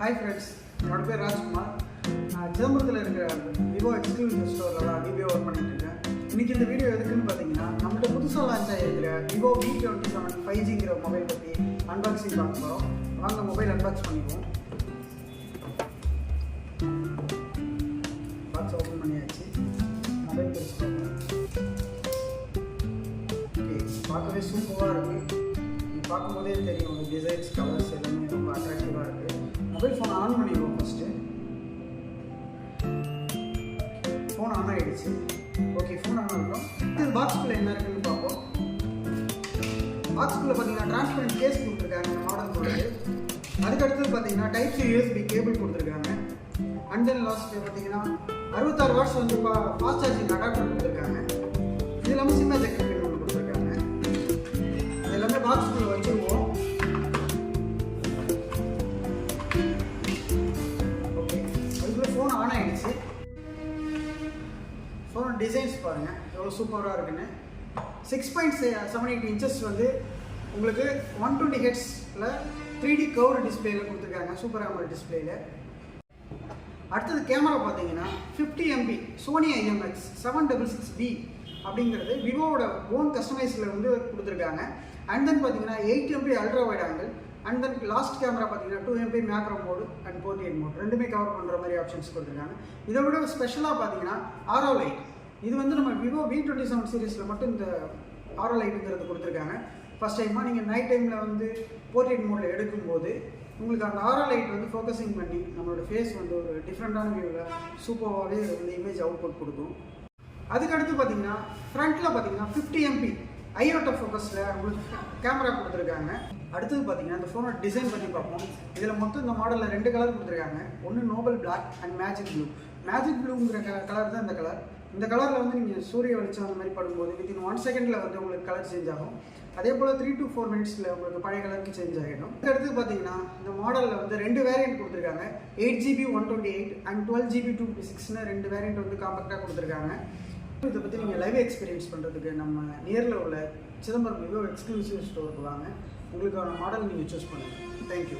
Hi friends, என்னோட பேர் ராஜ்குமார். சிதம்பரத்தில் இருக்கிற விவோ எக்ஸ்க்ளூசிவ் ஸ்டோரில் தான் வீடியோ ஒர்க் பண்ணிட்டு இருக்கேன். இன்றைக்கி இந்த வீடியோ எதுக்குன்னு பார்த்தீங்கன்னா, நம்மகிட்ட புதுசாக லான்ச் ஆகிருக்கிற விவோ V27 5Gங்கிற மொபைல் பற்றி அன்பாக்சிங் பார்க்க போகிறோம். வாங்க மொபைல் அன்பாக்ஸ் பண்ணிக்குவோம். பாக்ஸ் ஓப்பன் பண்ணியாச்சு. மொபைல் பிரிச்சு பார்க்கலாம். ஓகே, பார்க்கவே சூப்பராக இருக்குது. பார்க்கும்போதே தெரியும் அந்த டிசைன்ஸ் கலர்ஸ் எல்லாமே ரொம்ப அட்ராக்டிவாக இருக்குது. மொபைல் ஃபோன் ஆன் பண்ணிடுவோம். ஃபஸ்ட்டு ஃபோன் ஆன் ஆகிடுச்சு. ஓகே, ஃபோன் ஆன் ஆகிடும். இது பாக்ஸ்குள்ளே என்ன இருக்குன்னு பார்ப்போம். பாக்ஸ்குள்ளே பார்த்தீங்கன்னா டிரான்ஸ்பரண்ட் கேஸ் கொடுத்துருக்காங்க இந்த மாடல் பொருள். அதுக்கடுத்தது பார்த்தீங்கன்னா டைப் சி USB கேபிள் கொடுத்துருக்காங்க. அண்ட் தென் லாஸ்ட் பார்த்தீங்கன்னா 66 வாட்ஸ் வந்து ஃபாஸ்ட் சார்ஜிங் அடாப்டர் கொடுத்துருக்காங்க. இது இல்லாமல் சிம் எஜெக்டர் பின் ஒன்று கொடுத்துருக்காங்க. இது எல்லாமே பாக்ஸ்குள்ளே வச்சுருவோம். ஓகே, அதுக்குள்ளே ஃபோன் ஆன் ஆகிடுச்சு. ஃபோன் டிசைன்ஸ் பாருங்கள் எவ்வளோ சூப்பராக இருக்குன்னு. 6.78 இன்ச்சஸ் வந்து உங்களுக்கு 120 ஹெர்ட்ஸில் 3D கர்வ்டு டிஸ்பிளேயில் கொடுத்துருக்காங்க, சூப்பர் AMOLED டிஸ்பிளேயில். அடுத்தது கேமரா பார்த்தீங்கன்னா 50 MP சோனி IMX 766D அப்படிங்கிறது விவோவோட ஓன் கஸ்டமைஸில் வந்து கொடுத்துருக்காங்க. அண்ட் தென் பார்த்தீங்கன்னா 8 MP ultra wide angle. And then last camera பார்த்தீங்கன்னா 2 MP macro mode and portrait mode ரெண்டுமே கவர் பண்ணுற மாதிரி ஆப்ஷன்ஸ் கொடுத்துருக்காங்க. இதை விட ஸ்பெஷலாக பார்த்தீங்கன்னா ஆரோ லைட். இது வந்து நம்ம விவோ V27 சீரீஸில் மட்டும் இந்த ஆரோ லைட்டுங்கிறது கொடுத்துருக்காங்க. ஃபஸ்ட் டைமாக நீங்கள் நைட் டைமில் வந்து போர்ட்ரேட் மோடில் எடுக்கும்போது உங்களுக்கு அந்த ஆரோ லைட் வந்து ஃபோக்கஸிங் பண்ணி நம்மளோட ஃபேஸ் வந்து ஒரு டிஃப்ரெண்ட்டான வியூவில் சூப்பராகவே வந்து இமேஜ் அவுட்புட் கொடுக்கும். அதுக்கடுத்து பார்த்தீங்கன்னா ஃப்ரண்ட்டில் பார்த்தீங்கன்னா 50 MP ஐஆர்டோ ஃபோக்கஸில் உங்களுக்கு கேமரா கொடுத்துருக்காங்க. அடுத்தது பார்த்தீங்கன்னா இந்த ஃபோனோட டிசைன் பற்றி பார்ப்போம். இதில் மொத்தம் இந்த மாடலில் 2 கலர் கொடுத்துருக்காங்க. ஒன்று noble black and magic blue. Magic ப்ளூங்கிற கலர் தான் இந்த கலர். இந்த கலரில் வந்து நீங்கள் சூரிய வெளிச்சம் அந்த மாதிரி படும்போது வித்தின் 1 செகண்டில் வந்து உங்களுக்கு கலர் சேஞ்ச் ஆகும். அதே போல் 3 to 4 மினிட்ஸில் உங்களுக்கு பழைய கலருக்கு சேஞ்ச் ஆகிடும். அடுத்து பார்த்தீங்கன்னா இந்த மாடலில் வந்து 2 வேரியன்ட் கொடுத்துருக்காங்க. 8GB 128 அண்ட் 12GB 256ன்னு 2 வேரியன்ட் வந்து காம்பேக்டாக கொடுத்துருக்காங்க. இதை பற்றி நீங்கள் லைவ் எக்ஸ்பீரியன்ஸ் பண்ணுறதுக்கு நம்ம நியரில் உள்ள சிதம்பரம் விவோ எக்ஸ்க்ளூசிவ் ஸ்டோருக்கு வாங்க. உங்களுக்கான மாடல் நீங்கள் சூஸ் பண்ணுங்கள். தேங்க்யூ.